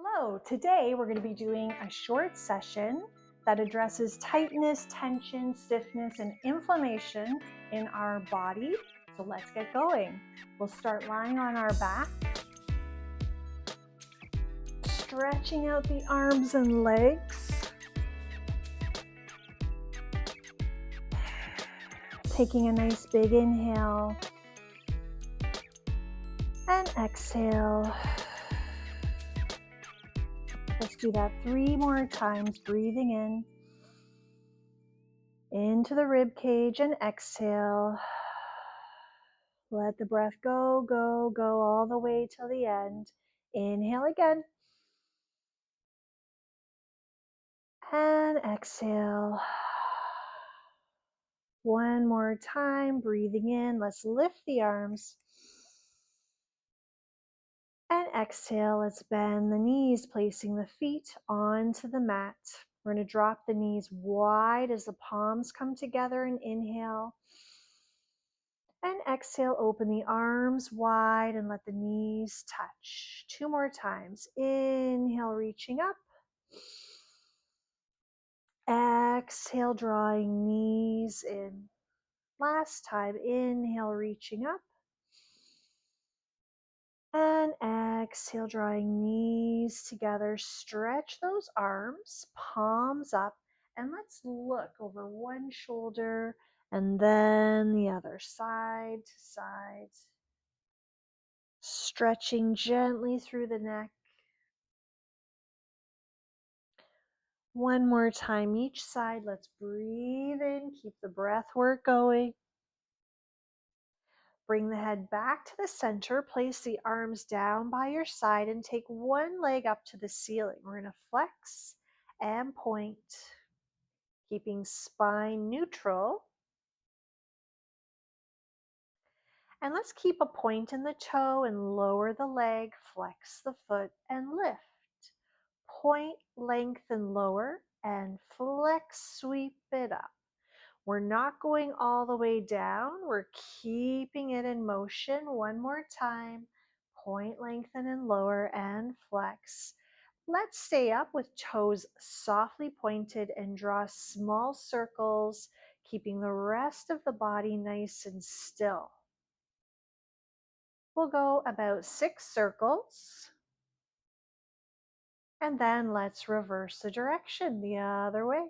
Hello, today we're going to be doing a short session that addresses tightness, tension, stiffness, and inflammation in our body. So let's get going. We'll start lying on our back, stretching out the arms and legs, taking a nice big inhale and exhale. Let's do that 3 more times, breathing in into the rib cage and exhale. Let the breath go, go, go all the way till the end. Inhale again. And exhale. One more time, breathing in. Let's lift the arms. And exhale, let's bend the knees, placing the feet onto the mat. We're going to drop the knees wide as the palms come together and inhale. And exhale, open the arms wide and let the knees touch. 2 more times. Inhale, reaching up. Exhale, drawing knees in. Last time, inhale, reaching up. And exhale, drawing knees together. Stretch those arms, palms up, and let's look over one shoulder and then the other, side to side. Stretching gently through the neck. One more time each side. Let's breathe in, keep the breath work going. Bring the head back to the center, place the arms down by your side and take one leg up to the ceiling. We're going to flex and point, keeping spine neutral. And let's keep a point in the toe and lower the leg, flex the foot and lift. Point, lengthen, lower, and flex, sweep it up. We're not going all the way down. We're keeping it in motion. One more time. Point, lengthen, and lower, and flex. Let's stay up with toes softly pointed and draw small circles, keeping the rest of the body nice and still. We'll go about 6 circles. And then let's reverse the direction the other way.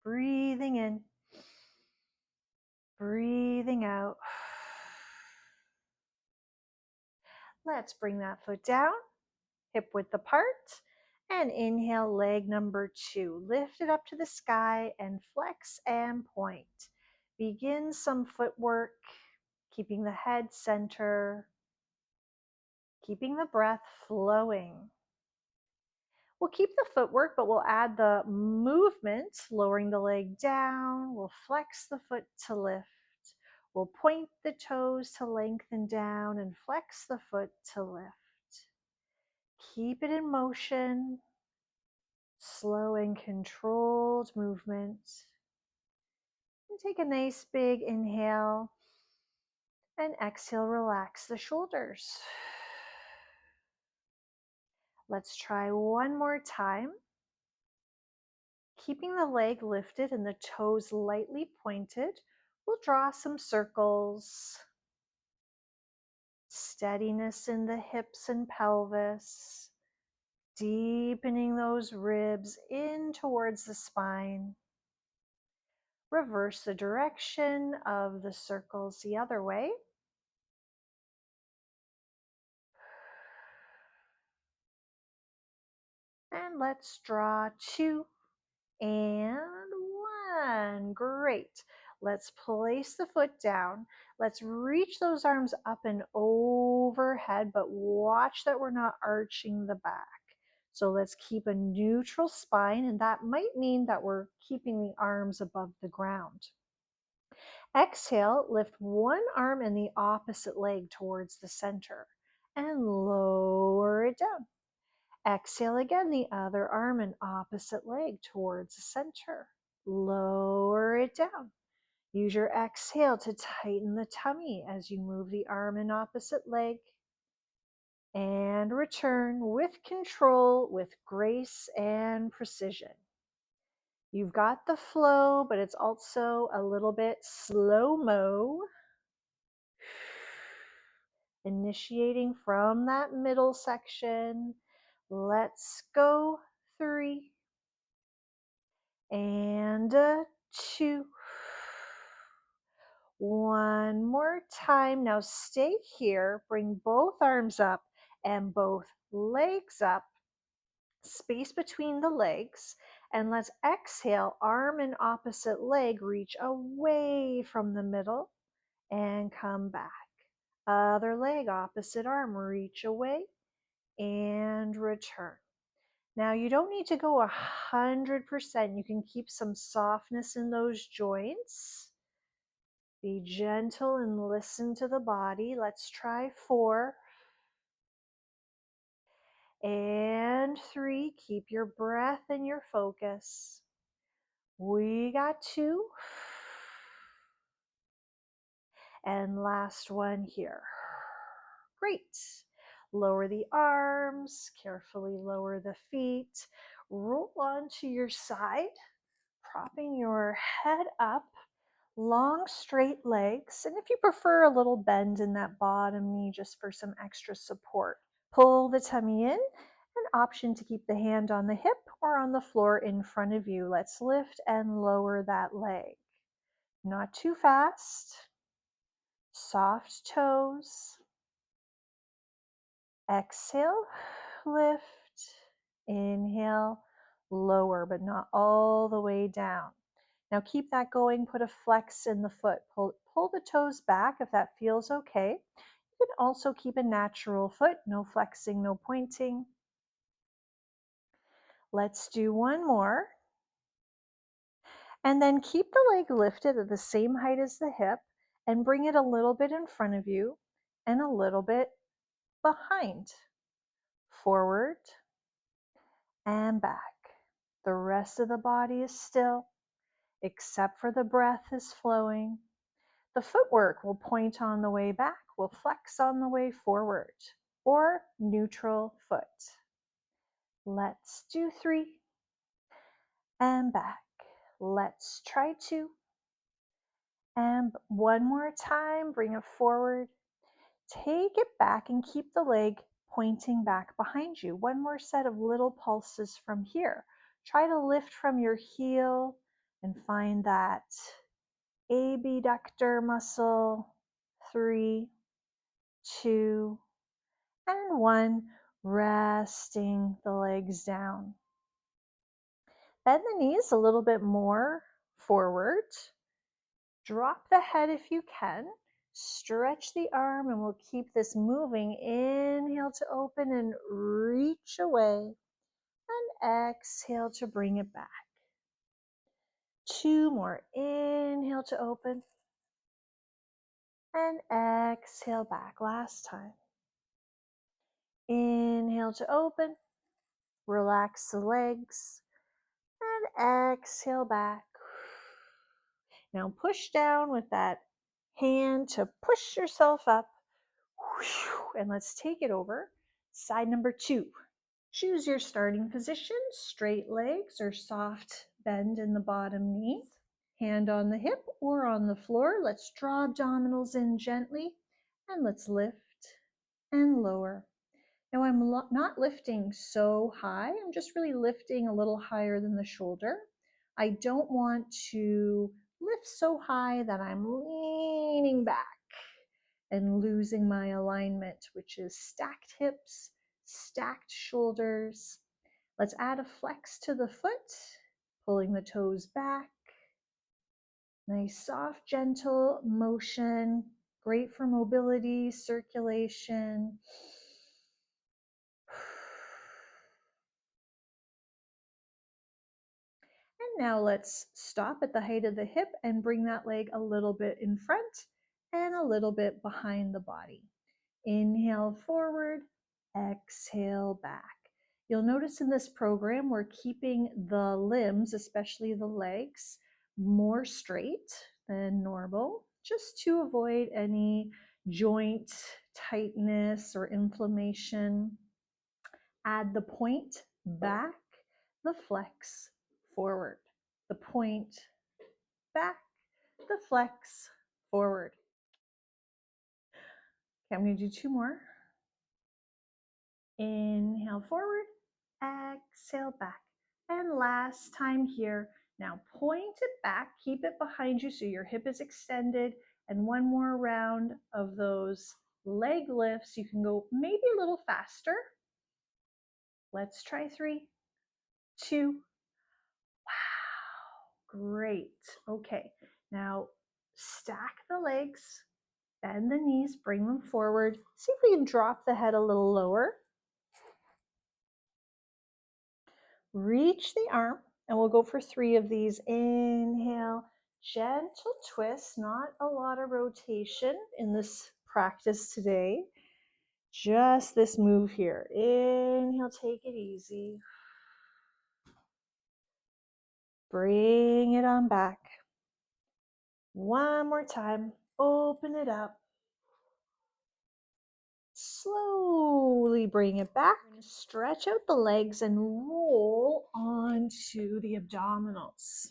Breathing in, breathing out. Let's bring that foot down, hip width apart, and inhale, leg number 2. Lift it up to the sky and flex and point. Begin some footwork, keeping the head center, keeping the breath flowing. We'll keep the footwork, but we'll add the movement, lowering the leg down. We'll flex the foot to lift. We'll point the toes to lengthen down and flex the foot to lift. Keep it in motion, slow and controlled movement. And take a nice big inhale and exhale, relax the shoulders. Let's try one more time. Keeping the leg lifted and the toes lightly pointed, we'll draw some circles. Steadiness in the hips and pelvis, deepening those ribs in towards the spine. Reverse the direction of the circles the other way. And let's draw 2 and 1. Great. Let's place the foot down. Let's reach those arms up and overhead, but watch that we're not arching the back. So let's keep a neutral spine, and that might mean that we're keeping the arms above the ground. Exhale, lift one arm and the opposite leg towards the center and lower it down. Exhale again, the other arm and opposite leg towards the center. Lower it down. Use your exhale to tighten the tummy as you move the arm and opposite leg. And return with control, with grace and precision. You've got the flow, but it's also a little bit slow-mo. Initiating from that middle section. Let's go. 3 and 2. One more time. Now stay here. Bring both arms up and both legs up. Space between the legs. And let's exhale. Arm and opposite leg reach away from the middle and come back. Other leg, opposite arm, reach away and return. Now you don't need to go 100%. You can keep some softness in those joints. Be gentle and listen to the body. Let's try 4 and 3. Keep your breath and your focus. We got 2. And last one here. Great. Lower the arms, carefully lower the feet. Roll onto your side, propping your head up. Long straight legs, and if you prefer a little bend in that bottom knee just for some extra support. Pull the tummy in, an option to keep the hand on the hip or on the floor in front of you. Let's lift and lower that leg. Not too fast. Soft toes. Exhale, lift. Inhale, lower, but not all the way down. Now keep that going. Put a flex in the foot. Pull the toes back if that feels okay. You can also keep a natural foot. No flexing, no pointing. Let's do one more. And then keep the leg lifted at the same height as the hip and bring it a little bit in front of you and a little bit behind. Forward and back. The rest of the body is still, except for the breath is flowing. The footwork will point on the way back, will flex on the way forward, or neutral foot. Let's do 3 and back. Let's try 2 and one more time. Bring it forward. Take it back and keep the leg pointing back behind you. One more set of little pulses from here. Try to lift from your heel and find that abductor muscle. 3, 2, and 1. Resting the legs down. Bend the knees a little bit more forward. Drop the head if you can. Stretch the arm and we'll keep this moving. Inhale to open and reach away. And exhale to bring it back. 2 more. Inhale to open. And exhale back. Last time. Inhale to open. Relax the legs. And exhale back. Now push down with that hand to push yourself up. And let's take it over. Side number 2. Choose your starting position. Straight legs or soft bend in the bottom knee. Hand on the hip or on the floor. Let's draw abdominals in gently. And let's lift and lower. Now I'm not lifting so high. I'm just really lifting a little higher than the shoulder. I don't want to lift so high that I'm leaning back and losing my alignment, which is stacked hips, stacked shoulders. Let's add a flex to the foot, pulling the toes back. Nice, soft, gentle motion. Great for mobility, circulation. And now let's stop at the height of the hip and bring that leg a little bit in front and a little bit behind the body. Inhale forward, exhale back. You'll notice in this program we're keeping the limbs, especially the legs, more straight. than normal, just to avoid any joint tightness or inflammation. Add the point back, the flex forward. The point back, the flex forward. Okay, I'm going to do two more. Inhale forward, exhale back. And last time here. Now point it back, keep it behind you so your hip is extended. And one more round of those leg lifts. You can go maybe a little faster. Let's try 3, 2. Wow, great. Okay, now stack the legs, bend the knees, bring them forward. See if we can drop the head a little lower. Reach the arm, and we'll go for 3 of these. Inhale, gentle twist, not a lot of rotation in this practice today. Just this move here. Inhale, take it easy. Bring it on back. One more time. Open it up. Slowly bring it back. Stretch out the legs and roll onto the abdominals.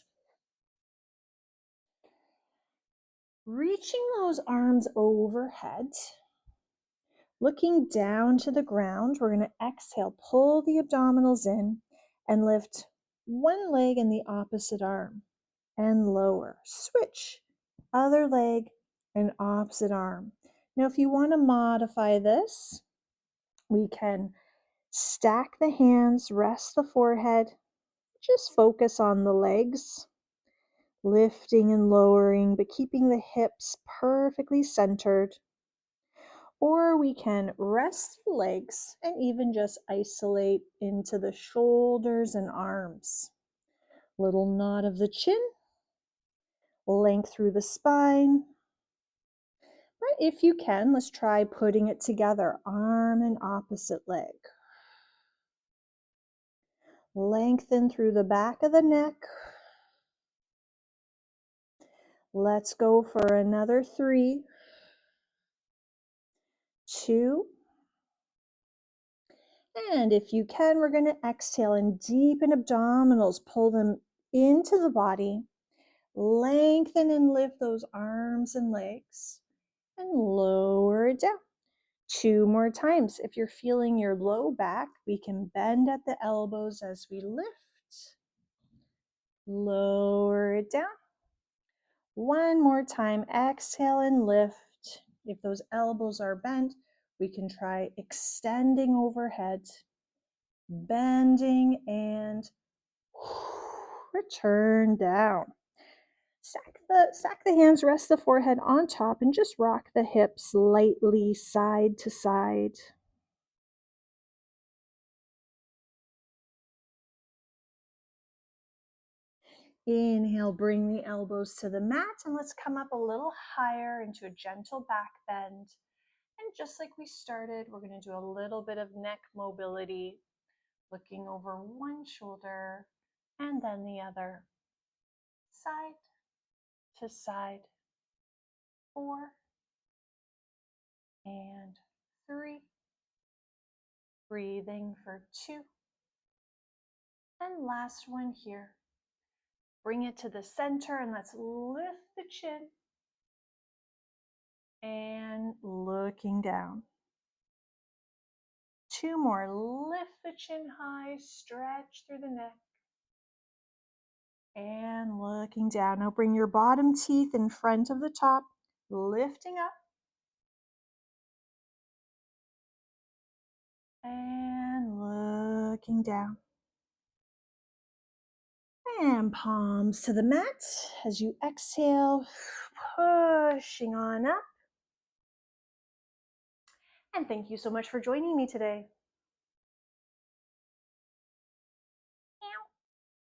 Reaching those arms overhead, looking down to the ground, we're going to exhale, pull the abdominals in and lift one leg and the opposite arm and lower. Switch, other leg and opposite arm. Now, if you want to modify this, we can stack the hands, rest the forehead, just focus on the legs, lifting and lowering, but keeping the hips perfectly centered. Or we can rest the legs and even just isolate into the shoulders and arms. Little nod of the chin, length through the spine. But if you can, let's try putting it together, arm and opposite leg. Lengthen through the back of the neck. Let's go for another 3, 2. And if you can, we're going to exhale and deepen abdominals. Pull them into the body. Lengthen and lift those arms and legs. And lower it down. 2 more times. If you're feeling your low back, we can bend at the elbows as we lift. Lower it down. One more time. Exhale and lift. If those elbows are bent, we can try extending overhead, bending, and return down. Stack the hands, rest the forehead on top, and just rock the hips lightly side to side. Inhale, bring the elbows to the mat, and let's come up a little higher into a gentle back bend. And just like we started, we're going to do a little bit of neck mobility, looking over one shoulder and then the other. Side to side. 4 and 3. Breathing for 2. And last one here. Bring it to the center and let's lift the chin. And looking down. 2 more. Lift the chin high, stretch through the neck. And looking down. Now bring your bottom teeth in front of the top, lifting up. And looking down. And palms to the mat as you exhale, pushing on up. And thank you so much for joining me today.